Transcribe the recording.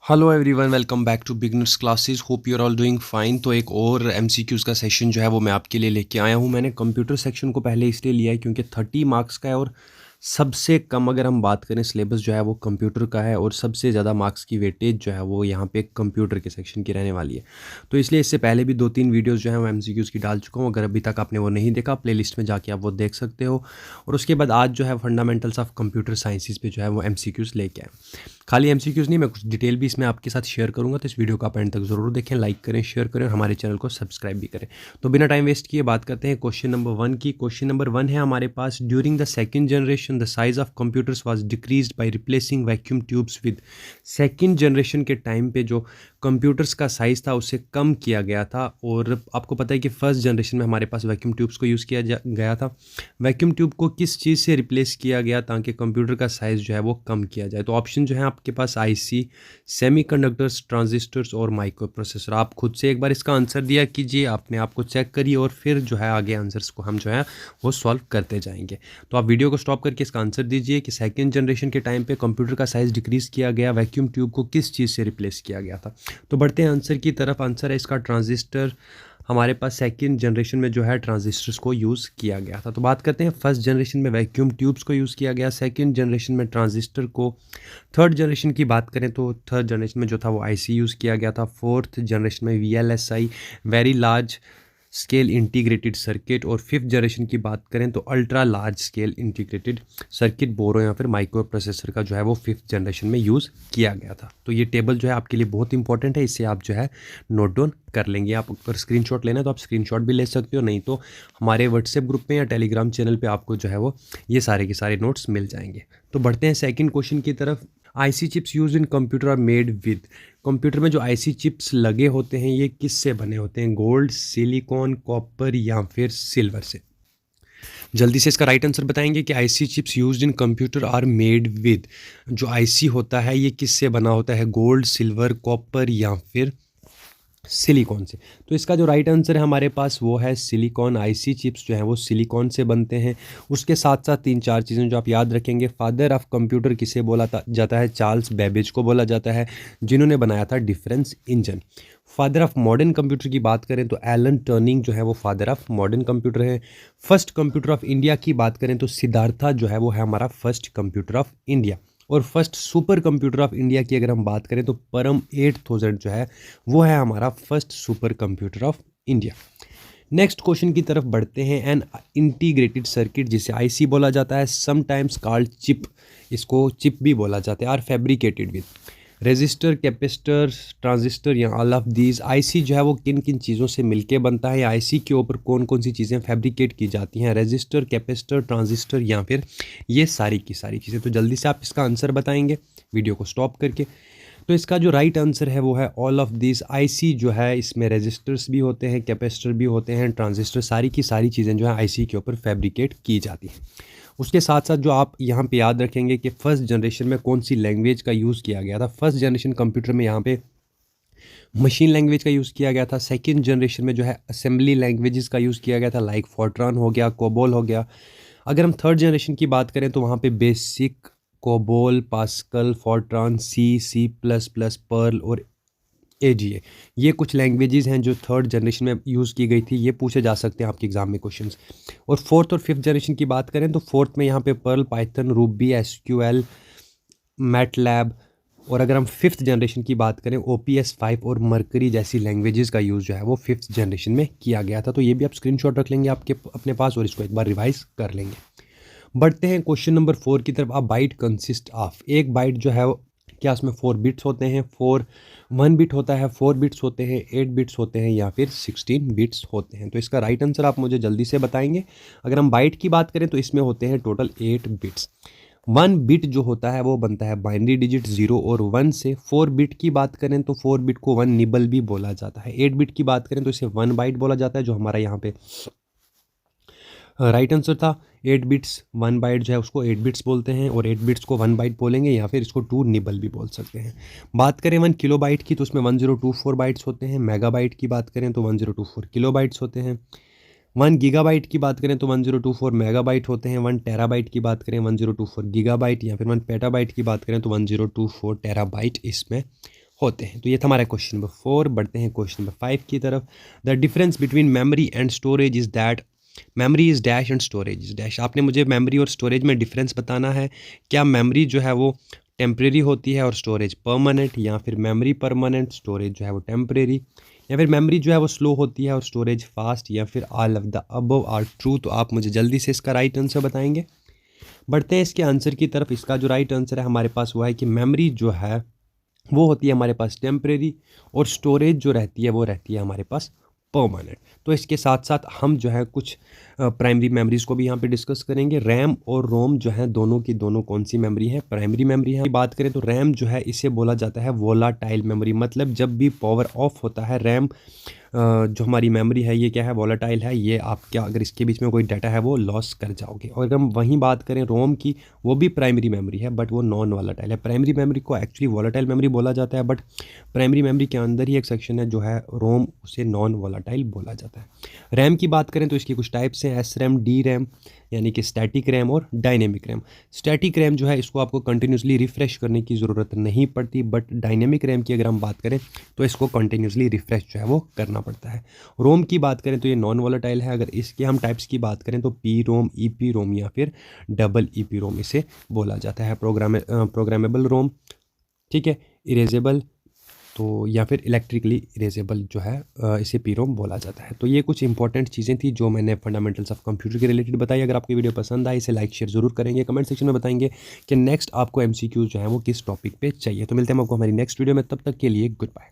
Hello everyone, welcome back to beginners classes. Hope you are all doing fine. तो एक और MCQs का session जो है वो मैं आपके लिए लेके आया हूँ। मैंने कंप्यूटर सेक्शन को पहले इसलिए लिया है क्योंकि 30 मार्क्स का है और सबसे कम अगर हम बात करें सिलेबस जो है वो कंप्यूटर का है और सबसे ज़्यादा मार्क्स की वेटेज जो है वो यहाँ पे कंप्यूटर के सेक्शन की रहने वाली है। तो इसलिए इससे पहले भी 2-3 वीडियोस जो है वो एमसीक्यूज़ की डाल चुका हूँ। अगर अभी तक आपने वो नहीं देखा, प्लेलिस्ट में जाके आप वो देख सकते हो। और उसके बाद आज जो है फंडामेंटल्स ऑफ कंप्यूटर साइंसेज पे जो है वो एमसीक्यूज़ लेके आए। खाली एमसीक्यूज़ नहीं, मैं कुछ डिटेल भी इसमें आपके साथ शेयर करूंगा। तो इस वीडियो को आप एंड तक ज़रूर देखें, लाइक करें, शेयर करें और हमारे चैनल को सब्सक्राइब भी करें। तो बिना टाइम वेस्ट किए बात करते हैं क्वेश्चन नंबर 1 की। क्वेश्चन नंबर 1 है हमारे पास, during the second generation the size of computers was decreased by replacing vacuum tubes with. Second generation के टाइम पे जो कंप्यूटर्स का साइज़ था उसे कम किया गया था। और आपको पता है कि फर्स्ट जनरेशन में हमारे पास वैक्यूम ट्यूब्स को यूज़ किया गया था। वैक्यूम ट्यूब को किस चीज़ से रिप्लेस किया गया ताकि कंप्यूटर का साइज़ जो है वो कम किया जाए? तो ऑप्शन जो है आपके पास आईसी, सेमीकंडक्टर्स, ट्रांजिस्टर्स और माइक्रो प्रोसेसर। आप खुद से एक बार इसका आंसर दिया कीजिए, अपने आप को चेक करिए और फिर जो है आगे आंसर्स को हम जो है वो सॉल्व करते जाएंगे। तो आप वीडियो को स्टॉप करके इसका आंसर दीजिए कि सेकेंड जनरेशन के टाइम पे कंप्यूटर का साइज़ डिक्रीज़ किया गया, वैक्यूम ट्यूब को किस चीज़ से रिप्लेस किया गया था। तो बढ़ते हैं आंसर की तरफ। आंसर है इसका ट्रांजिस्टर। हमारे पास सेकंड जनरेशन में जो है ट्रांजिस्टर्स को यूज़ किया गया था। तो बात करते हैं फर्स्ट जनरेशन में वैक्यूम ट्यूब्स को यूज़ किया गया, सेकंड जनरेशन में ट्रांजिस्टर को। थर्ड जनरेशन की बात करें तो थर्ड जनरेशन में जो था वो आईसी यूज़ किया गया था। फोर्थ जनरेशन में VLSI, very large scale integrated circuit. और फिफ्थ जनरेशन की बात करें तो ultra large scale integrated circuit board या फिर माइक्रो प्रोसेसर का जो है वो फिफ्थ जनरेशन में यूज़ किया गया था। तो ये टेबल जो है आपके लिए बहुत इंपॉर्टेंट है, इससे आप जो है नोट डाउन कर लेंगे। आप अगर स्क्रीनशॉट लेना है तो आप स्क्रीनशॉट भी ले सकते हो, नहीं तो हमारे व्हाट्सएप ग्रुप में या टेलीग्राम चैनल पे आपको जो है वो ये सारे के सारे नोट्स मिल जाएंगे। तो बढ़ते हैं सेकंड क्वेश्चन की तरफ। IC chips use in computer are made with. Computer में जो आईसी चिप्स लगे होते हैं ये किससे बने होते हैं? गोल्ड, सिलिकॉन, कॉपर या फिर सिल्वर से? जल्दी से इसका राइट आंसर बताएंगे कि IC chips used in computer are made with. जो आईसी होता है ये किससे बना होता है? गोल्ड, सिल्वर, कॉपर या फिर सिलिकॉन से। तो इसका जो राइट आंसर है हमारे पास वो है सिलिकॉन। आईसी चिप्स जो है वो सिलिकॉन से बनते हैं। उसके साथ साथ 3-4 चीज़ें जो आप याद रखेंगे। फादर ऑफ कंप्यूटर किसे बोला जाता है? चार्ल्स बेबेज को बोला जाता है, जिन्होंने बनाया था difference engine. Father of modern computer की बात करें तो एलन टर्निंग जो है वो फादर ऑफ मॉडर्न कंप्यूटर है। फर्स्ट कंप्यूटर ऑफ इंडिया की बात करें तो सिद्धार्था जो है वो है हमारा फर्स्ट कंप्यूटर ऑफ इंडिया। और first super computer of India की अगर हम बात करें तो परम 8000 जो है वो है हमारा first super computer of India. Next question की तरफ बढ़ते हैं। एन इंटीग्रेटेड सर्किट जिसे आईसी बोला जाता है, समटाइम्स कॉल्ड चिप, इसको चिप भी बोला जाता है, are fabricated with resistor, capacitor, transistor या ऑल ऑफ दीज। आईसी जो है वो किन किन चीज़ों से मिलके बनता है? आईसी के ऊपर कौन कौन सी चीज़ें फैब्रिकेट की जाती हैं? रेजिस्टर, कैपेसिटर, ट्रांजिस्टर या फिर ये सारी की सारी चीज़ें। तो जल्दी से आप इसका आंसर बताएंगे वीडियो को स्टॉप करके। तो इसका जो राइट आंसर है वो है ऑल ऑफ दिस। आईसी जो है इसमें रेजिस्टर्स भी होते हैं, कैपेसिटर भी होते हैं, ट्रांजिस्टर, सारी की सारी चीज़ें जो है आईसी के ऊपर फैब्रिकेट की जाती हैं। उसके साथ साथ जो आप यहाँ पे याद रखेंगे कि फर्स्ट जनरेशन में कौन सी लैंग्वेज का यूज़ किया गया था? फर्स्ट जनरेशन कंप्यूटर में यहाँ पे मशीन लैंग्वेज का यूज़ किया गया था। सेकंड जनरेशन में जो है असेंबली लैंग्वेजेस का यूज़ किया गया था, लाइक फोर्ट्रान हो गया, कोबोल हो गया। अगर हम थर्ड जनरेशन की बात करें तो वहाँ पे BASIC, COBOL, Pascal, Fortran, C plus plus, Perl और एजीए, ये कुछ लैंग्वेजेस हैं जो थर्ड जनरेशन में यूज़ की गई थी। ये पूछे जा सकते हैं आपके एग्जाम में क्वेश्चंस। और फोर्थ और फिफ्थ जनरेशन की बात करें तो फोर्थ में यहाँ पे Perl, Python, Ruby, SQL, MATLAB. और अगर हम फिफ्थ जनरेशन की बात करें OPS5 और मर्करी जैसी लैंग्वेजेस का यूज़ जो है वो फिफ्थ जनरेशन में किया गया था। तो ये भी आप स्क्रीनशॉट रख लेंगे आपके अपने पास और इसको एक बार रिवाइज कर लेंगे। बढ़ते हैं क्वेश्चन नंबर 4 की तरफ। आप बाइट कंसिस्ट ऑफ, एक बाइट जो है क्या उसमें 4 बिट्स होते हैं? 1 बिट होता है, 4 बिट्स होते हैं, 8 बिट्स होते हैं या फिर 16 बिट्स होते हैं? तो इसका राइट आंसर आप मुझे जल्दी से बताएंगे। अगर हम बाइट की बात करें तो इसमें होते हैं टोटल 8 बिट्स। 1 बिट जो होता है वो बनता है बाइनरी डिजिट 0 और 1 से। 4 बिट की बात करें तो 4 बिट को 1 निबल भी बोला जाता है। 8 बिट की बात करें तो इसे 1 बाइट बोला जाता है, जो हमारा यहाँ पे राइट आंसर था। 8 बिट्स 1 बाइट जो है उसको 8 बिट्स बोलते हैं और 8 बिट्स को 1 बाइट बोलेंगे या फिर इसको 2 निबल भी बोल सकते हैं। बात करें 1 किलो बाइट की तो उसमें 1024 बाइट्स होते हैं। मेगाबाइट की बात करें तो 1024 किलो बाइट्स होते हैं। 1 गीगाबाइट की बात करें तो 1024 मेगाबाइट होते हैं। 1 टेराबाइट की बात करें 1024 गीगाबाइट या फिर 1 पेटाबाइट की बात करें तो 1024 टेराबाइट इसमें होते हैं। तो ये था हमारा क्वेश्चन नंबर 4। बढ़ते हैं क्वेश्चन नंबर 5 की तरफ। The difference between memory and storage is that memory is dash and storage is dash. आपने मुझे मेमोरी और स्टोरेज में डिफरेंस बताना है। क्या मेमोरी जो है वो टेम्परेरी होती है और स्टोरेज परमानेंट, या फिर मेमोरी परमानेंट, स्टोरेज जो है वो टेम्परेरी, या फिर मेमोरी जो है वो स्लो होती है और स्टोरेज फास्ट, या फिर all of the above are true. तो आप मुझे जल्दी से इसका राइट आंसर बताएंगे। बढ़ते हैं इसके आंसर की तरफ। इसका जो राइट आंसर है हमारे पास वो है कि मेमोरी जो है वो होती है हमारे पास टेम्परेरी, और स्टोरेज जो रहती है वो रहती है हमारे पास परमानेंट। तो इसके साथ साथ हम जो है कुछ प्राइमरी मेमोरीज़ को भी यहाँ पे डिस्कस करेंगे। रैम और रोम जो है दोनों की दोनों कौन सी मेमोरी है? प्राइमरी मेमोरी है। बात करें तो रैम जो है इसे बोला जाता है वोलाटाइल मेमोरी, मतलब जब भी पावर ऑफ होता है रैम जो हमारी मेमोरी है ये क्या है? वोलाटाइल है। ये आप क्या अगर इसके बीच में कोई डाटा है वो लॉस कर जाओगे। और अगर हम वहीं बात करें रोम की, वो भी प्राइमरी मेमोरी है बट वो नॉन वोलाटाइल है। प्राइमरी मेमोरी को एक्चुअली वोलाटाइल मेमोरी बोला जाता है, बट प्राइमरी मेमोरी के अंदर ही एक सेक्शन है जो है रोम, उसे नॉन वोलाटाइल बोला जाता है। रैम की बात करें तो इसकी कुछ टाइप्स हैं, एस रैम, डी रैम यानी कि स्टैटिक रैम, और डायनेमिक रैम। स्टैटिक रैम जो है इसको आपको कंटिन्यूसली रिफ्रेश करने की ज़रूरत नहीं पड़ती, बट डायनेमिक रैम की अगर हम बात करें तो इसको कंटिन्यूसली रिफ्रेश जो है वो करना पड़ता है। रोम की बात करें तो ये नॉन वोलेटाइल है। अगर इसके हम टाइप्स की बात करें तो P ROM, E P ROM, या फिर डबल ई पी रोम इसे बोला जाता है। प्रोग्रामेबल रोम, ठीक है, इरेजेबल, तो या फिर इलेक्ट्रिकली इरेजेबल जो है इसे पी रोम बोला जाता है। तो ये कुछ इंपॉर्टेंट चीज़ें थी जो मैंने फंडामेंटल्स ऑफ कंप्यूटर के रिलेटेड बताई। अगर आपको वीडियो पसंद आए इसे लाइक शेयर ज़रूर करेंगे, कमेंट सेक्शन में बताएंगे कि नेक्स्ट आपको एमसीक्यू जो है वो किस टॉपिक पे चाहिए। तो मिलते हैं आपको हमारी नेक्स्ट वीडियो में, तब तक के लिए गुड बाय।